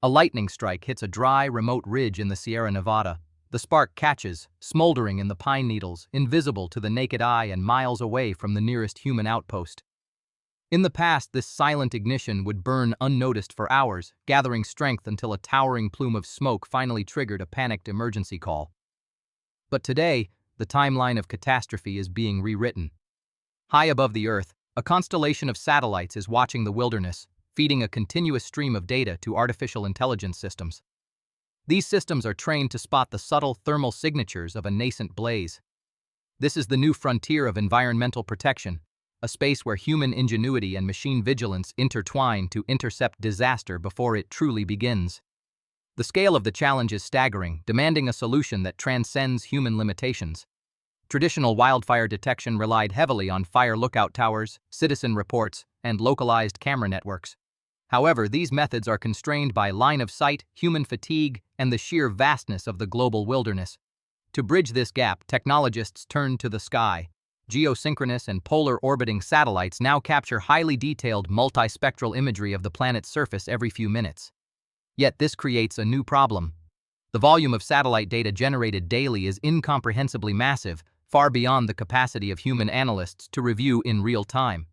A lightning strike hits a dry, remote ridge in the Sierra Nevada. The spark catches, smoldering in the pine needles, invisible to the naked eye and miles away from the nearest human outpost. In the past, this silent ignition would burn unnoticed for hours, gathering strength until a towering plume of smoke finally triggered a panicked emergency call. But today, the timeline of catastrophe is being rewritten. High above the Earth, a constellation of satellites is watching the wilderness, feeding a continuous stream of data to artificial intelligence systems. These systems are trained to spot the subtle thermal signatures of a nascent blaze. This is the new frontier of environmental protection, a space where human ingenuity and machine vigilance intertwine to intercept disaster before it truly begins. The scale of the challenge is staggering, demanding a solution that transcends human limitations. Traditional wildfire detection relied heavily on fire lookout towers, citizen reports, and localized camera networks. However, these methods are constrained by line of sight, human fatigue, and the sheer vastness of the global wilderness. To bridge this gap, technologists turn to the sky. Geosynchronous and polar orbiting satellites now capture highly detailed multispectral imagery of the planet's surface every few minutes. Yet this creates a new problem. The volume of satellite data generated daily is incomprehensibly massive, far beyond the capacity of human analysts to review in real time.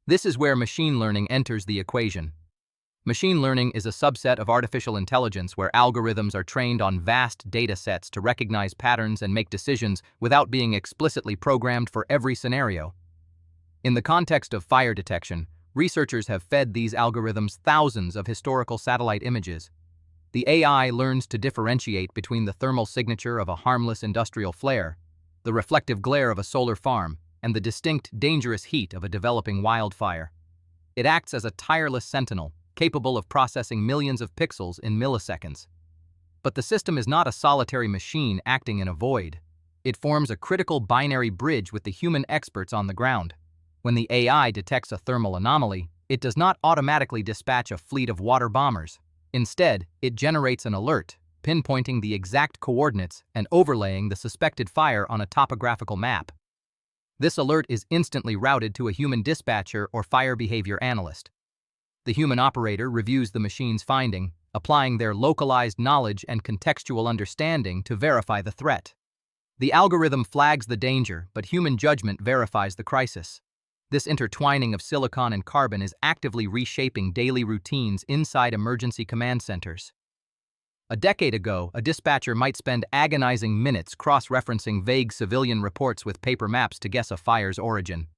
This is where machine learning enters the equation. Machine learning is a subset of artificial intelligence where algorithms are trained on vast data sets to recognize patterns and make decisions without being explicitly programmed for every scenario. In the context of fire detection, researchers have fed these algorithms thousands of historical satellite images. The AI learns to differentiate between the thermal signature of a harmless industrial flare, the reflective glare of a solar farm, and the distinct, dangerous heat of a developing wildfire. It acts as a tireless sentinel, capable of processing millions of pixels in milliseconds. But the system is not a solitary machine acting in a void. It forms a critical binary bridge with the human experts on the ground. When the AI detects a thermal anomaly, it does not automatically dispatch a fleet of water bombers. Instead, it generates an alert, pinpointing the exact coordinates and overlaying the suspected fire on a topographical map. This alert is instantly routed to a human dispatcher or fire behavior analyst. The human operator reviews the machine's finding, applying their localized knowledge and contextual understanding to verify the threat. The algorithm flags the danger, but human judgment verifies the crisis. This intertwining of silicon and carbon is actively reshaping daily routines inside emergency command centers. A decade ago, a dispatcher might spend agonizing minutes cross-referencing vague civilian reports with paper maps to guess a fire's origin.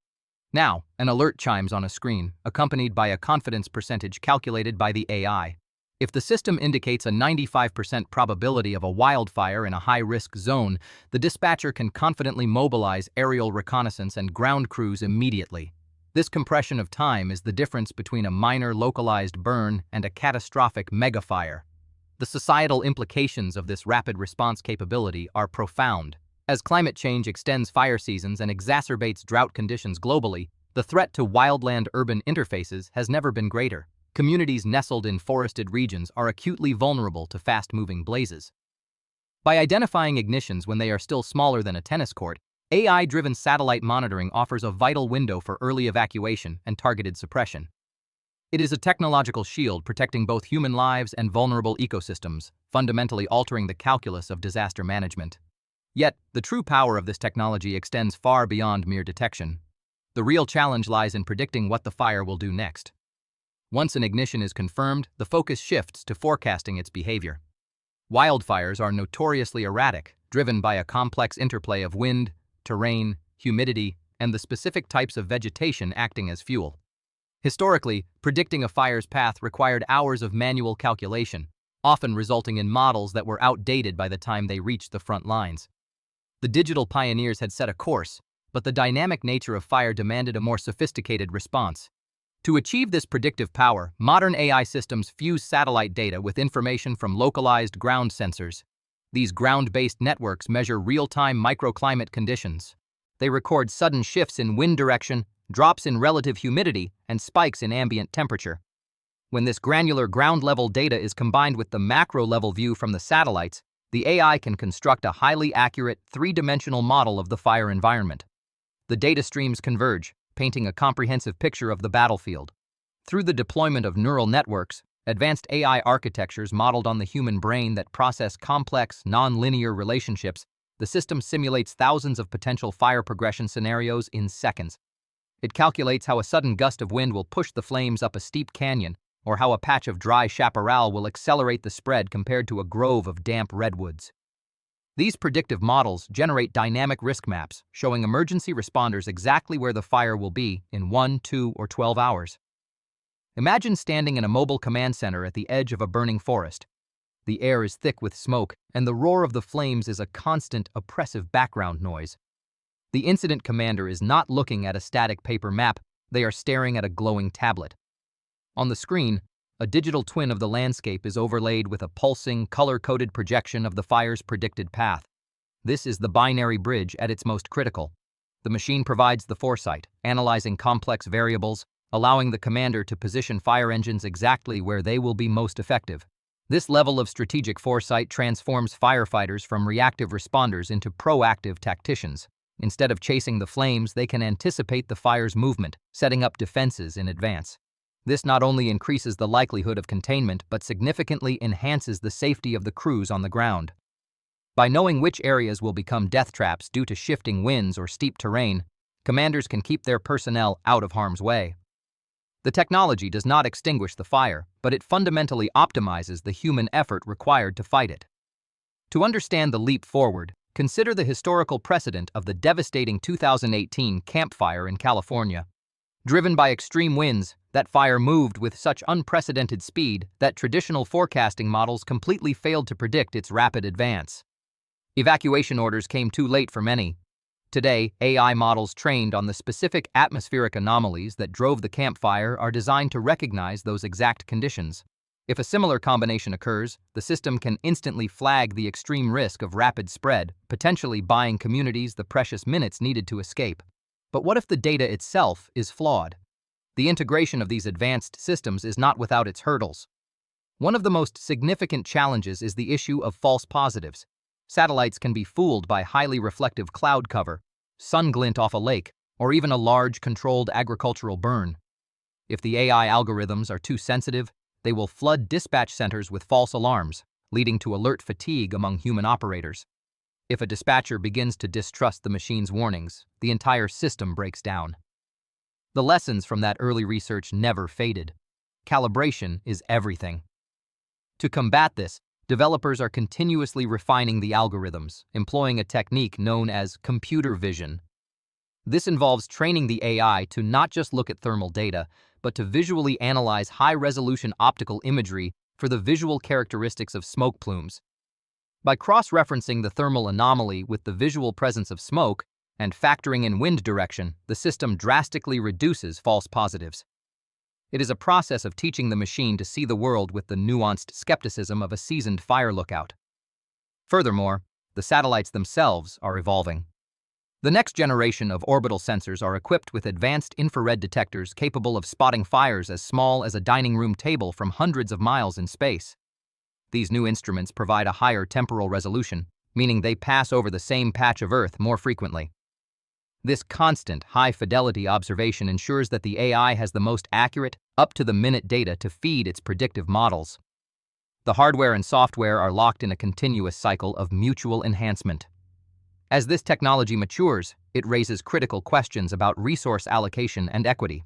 Now, an alert chimes on a screen, accompanied by a confidence percentage calculated by the AI. If the system indicates a 95% probability of a wildfire in a high-risk zone, the dispatcher can confidently mobilize aerial reconnaissance and ground crews immediately. This compression of time is the difference between a minor localized burn and a catastrophic megafire. The societal implications of this rapid response capability are profound. As climate change extends fire seasons and exacerbates drought conditions globally, the threat to wildland-urban interfaces has never been greater. Communities nestled in forested regions are acutely vulnerable to fast-moving blazes. By identifying ignitions when they are still smaller than a tennis court, AI-driven satellite monitoring offers a vital window for early evacuation and targeted suppression. It is a technological shield protecting both human lives and vulnerable ecosystems, fundamentally altering the calculus of disaster management. Yet, the true power of this technology extends far beyond mere detection. The real challenge lies in predicting what the fire will do next. Once an ignition is confirmed, the focus shifts to forecasting its behavior. Wildfires are notoriously erratic, driven by a complex interplay of wind, terrain, humidity, and the specific types of vegetation acting as fuel. Historically, predicting a fire's path required hours of manual calculation, often resulting in models that were outdated by the time they reached the front lines. The digital pioneers had set a course, but the dynamic nature of fire demanded a more sophisticated response. To achieve this predictive power, modern AI systems fuse satellite data with information from localized ground sensors. These ground-based networks measure real-time microclimate conditions. They record sudden shifts in wind direction, drops in relative humidity, and spikes in ambient temperature. When this granular ground-level data is combined with the macro-level view from the satellites, the AI can construct a highly accurate, three-dimensional model of the fire environment. The data streams converge, painting a comprehensive picture of the battlefield. Through the deployment of neural networks, Advanced AI architectures modeled on the human brain that process complex, non-linear relationships, the system simulates thousands of potential fire progression scenarios in seconds. It calculates how a sudden gust of wind will push the flames up a steep canyon, or how a patch of dry chaparral will accelerate the spread compared to a grove of damp redwoods. These predictive models generate dynamic risk maps, showing emergency responders exactly where the fire will be in 1, 2, or 12 hours. Imagine standing in a mobile command center at the edge of a burning forest. The air is thick with smoke, and the roar of the flames is a constant, oppressive background noise. The incident commander is not looking at a static paper map, they are staring at a glowing tablet. On the screen, a digital twin of the landscape is overlaid with a pulsing, color-coded projection of the fire's predicted path. This is the binary bridge at its most critical. The machine provides the foresight, analyzing complex variables, allowing the commander to position fire engines exactly where they will be most effective. This level of strategic foresight transforms firefighters from reactive responders into proactive tacticians. Instead of chasing the flames, they can anticipate the fire's movement, setting up defenses in advance. This not only increases the likelihood of containment, but significantly enhances the safety of the crews on the ground. By knowing which areas will become death traps due to shifting winds or steep terrain, commanders can keep their personnel out of harm's way. The technology does not extinguish the fire, but it fundamentally optimizes the human effort required to fight it. To understand the leap forward, consider the historical precedent of the devastating 2018 Camp Fire in California. Driven by extreme winds, that fire moved with such unprecedented speed that traditional forecasting models completely failed to predict its rapid advance. Evacuation orders came too late for many. Today, AI models trained on the specific atmospheric anomalies that drove the campfire are designed to recognize those exact conditions. If a similar combination occurs, the system can instantly flag the extreme risk of rapid spread, potentially buying communities the precious minutes needed to escape. But what if the data itself is flawed? The integration of these advanced systems is not without its hurdles. One of the most significant challenges is the issue of false positives. Satellites can be fooled by highly reflective cloud cover, sun glint off a lake, or even a large, controlled agricultural burn. If the AI algorithms are too sensitive, they will flood dispatch centers with false alarms, leading to alert fatigue among human operators. If a dispatcher begins to distrust the machine's warnings, the entire system breaks down. The lessons from that early research never faded. Calibration is everything. To combat this, developers are continuously refining the algorithms, employing a technique known as computer vision. This involves training the AI to not just look at thermal data, but to visually analyze high-resolution optical imagery for the visual characteristics of smoke plumes. By cross-referencing the thermal anomaly with the visual presence of smoke and factoring in wind direction, the system drastically reduces false positives. It is a process of teaching the machine to see the world with the nuanced skepticism of a seasoned fire lookout. Furthermore, the satellites themselves are evolving. The next generation of orbital sensors are equipped with advanced infrared detectors capable of spotting fires as small as a dining room table from hundreds of miles in space. These new instruments provide a higher temporal resolution, meaning they pass over the same patch of Earth more frequently. This constant, high-fidelity observation ensures that the AI has the most accurate, up-to-the-minute data to feed its predictive models. The hardware and software are locked in a continuous cycle of mutual enhancement. As this technology matures, it raises critical questions about resource allocation and equity.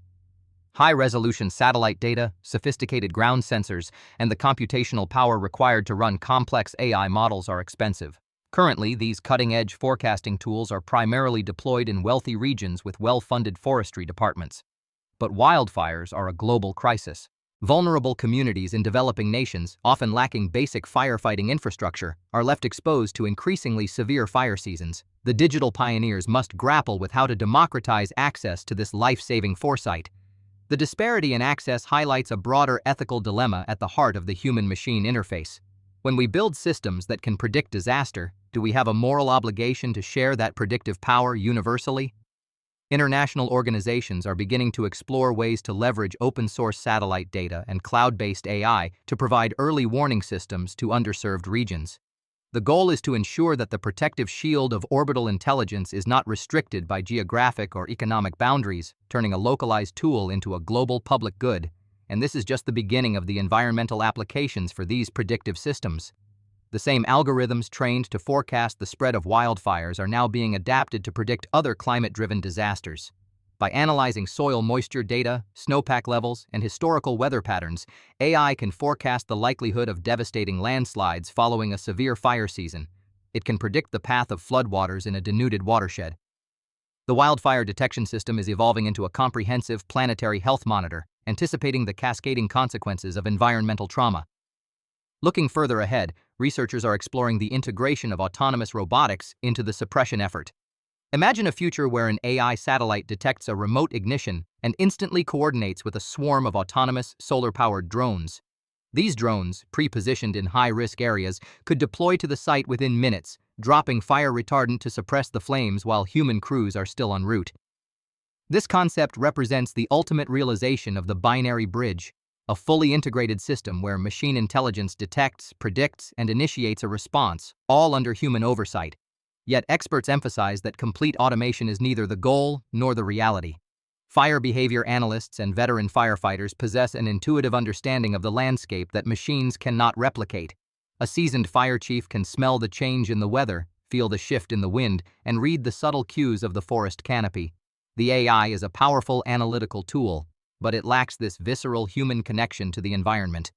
High-resolution satellite data, sophisticated ground sensors, and the computational power required to run complex AI models are expensive. Currently, these cutting-edge forecasting tools are primarily deployed in wealthy regions with well-funded forestry departments. But wildfires are a global crisis. Vulnerable communities in developing nations, often lacking basic firefighting infrastructure, are left exposed to increasingly severe fire seasons. The digital pioneers must grapple with how to democratize access to this life-saving foresight. The disparity in access highlights a broader ethical dilemma at the heart of the human-machine interface. When we build systems that can predict disaster, do we have a moral obligation to share that predictive power universally? International organizations are beginning to explore ways to leverage open-source satellite data and cloud-based AI to provide early warning systems to underserved regions. The goal is to ensure that the protective shield of orbital intelligence is not restricted by geographic or economic boundaries, turning a localized tool into a global public good. and this is just the beginning of the environmental applications for these predictive systems. The same algorithms trained to forecast the spread of wildfires are now being adapted to predict other climate-driven disasters. By analyzing soil moisture data, snowpack levels, and historical weather patterns, AI can forecast the likelihood of devastating landslides following a severe fire season. It can predict the path of floodwaters in a denuded watershed. The wildfire detection system is evolving into a comprehensive planetary health monitor, anticipating the cascading consequences of environmental trauma. Looking further ahead, researchers are exploring the integration of autonomous robotics into the suppression effort. Imagine a future where an AI satellite detects a remote ignition and instantly coordinates with a swarm of autonomous, solar-powered drones. These drones, pre-positioned in high-risk areas, could deploy to the site within minutes, dropping fire retardant to suppress the flames while human crews are still en route. This concept represents the ultimate realization of the binary bridge, a fully integrated system where machine intelligence detects, predicts, and initiates a response, all under human oversight. Yet experts emphasize that complete automation is neither the goal nor the reality. Fire behavior analysts and veteran firefighters possess an intuitive understanding of the landscape that machines cannot replicate. A seasoned fire chief can smell the change in the weather, feel the shift in the wind, and read the subtle cues of the forest canopy. The AI is a powerful analytical tool, but it lacks this visceral human connection to the environment.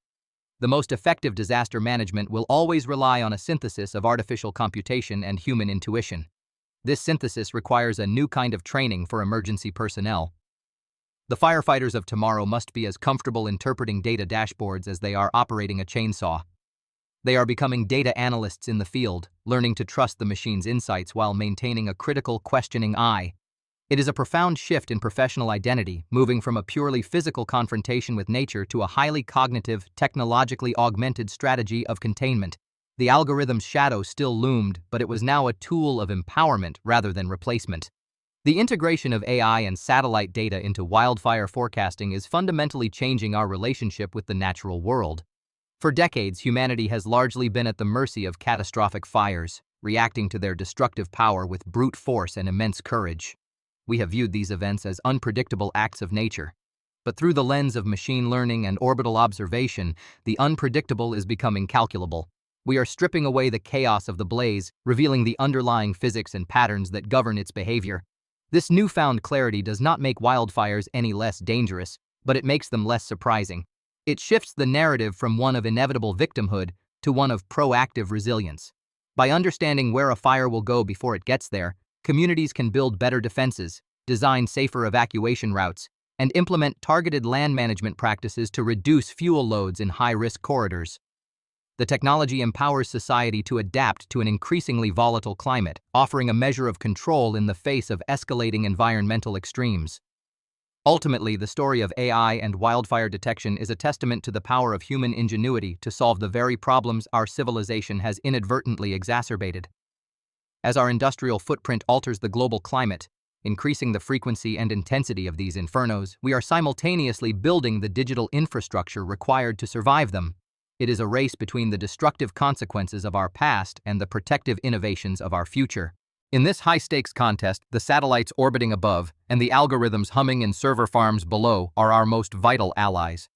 The most effective disaster management will always rely on a synthesis of artificial computation and human intuition. This synthesis requires a new kind of training for emergency personnel. The firefighters of tomorrow must be as comfortable interpreting data dashboards as they are operating a chainsaw. They are becoming data analysts in the field, learning to trust the machine's insights while maintaining a critical, questioning eye. It is a profound shift in professional identity, moving from a purely physical confrontation with nature to a highly cognitive, technologically augmented strategy of containment. The algorithm's shadow still loomed, but it was now a tool of empowerment rather than replacement. The integration of AI and satellite data into wildfire forecasting is fundamentally changing our relationship with the natural world. For decades, humanity has largely been at the mercy of catastrophic fires, reacting to their destructive power with brute force and immense courage. We have viewed these events as unpredictable acts of nature. But through the lens of machine learning and orbital observation, the unpredictable is becoming calculable. We are stripping away the chaos of the blaze, revealing the underlying physics and patterns that govern its behavior. This newfound clarity does not make wildfires any less dangerous, but it makes them less surprising. It shifts the narrative from one of inevitable victimhood to one of proactive resilience. By understanding where a fire will go before it gets there, communities can build better defenses, design safer evacuation routes, and implement targeted land management practices to reduce fuel loads in high-risk corridors. The technology empowers society to adapt to an increasingly volatile climate, offering a measure of control in the face of escalating environmental extremes. Ultimately, the story of AI and wildfire detection is a testament to the power of human ingenuity to solve the very problems our civilization has inadvertently exacerbated. As our industrial footprint alters the global climate, increasing the frequency and intensity of these infernos, we are simultaneously building the digital infrastructure required to survive them. It is a race between the destructive consequences of our past and the protective innovations of our future. In this high-stakes contest, the satellites orbiting above and the algorithms humming in server farms below are our most vital allies.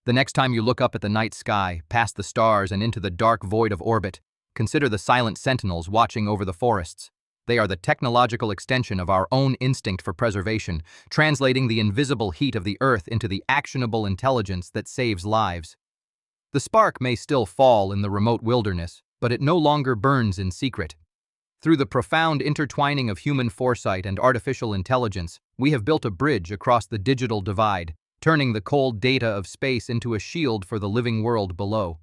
The next time you look up at the night sky, past the stars and into the dark void of orbit, consider the silent sentinels watching over the forests. They are the technological extension of our own instinct for preservation, translating the invisible heat of the earth into the actionable intelligence that saves lives. The spark may still fall in the remote wilderness, but it no longer burns in secret. Through the profound intertwining of human foresight and artificial intelligence, we have built a bridge across the digital divide, turning the cold data of space into a shield for the living world below.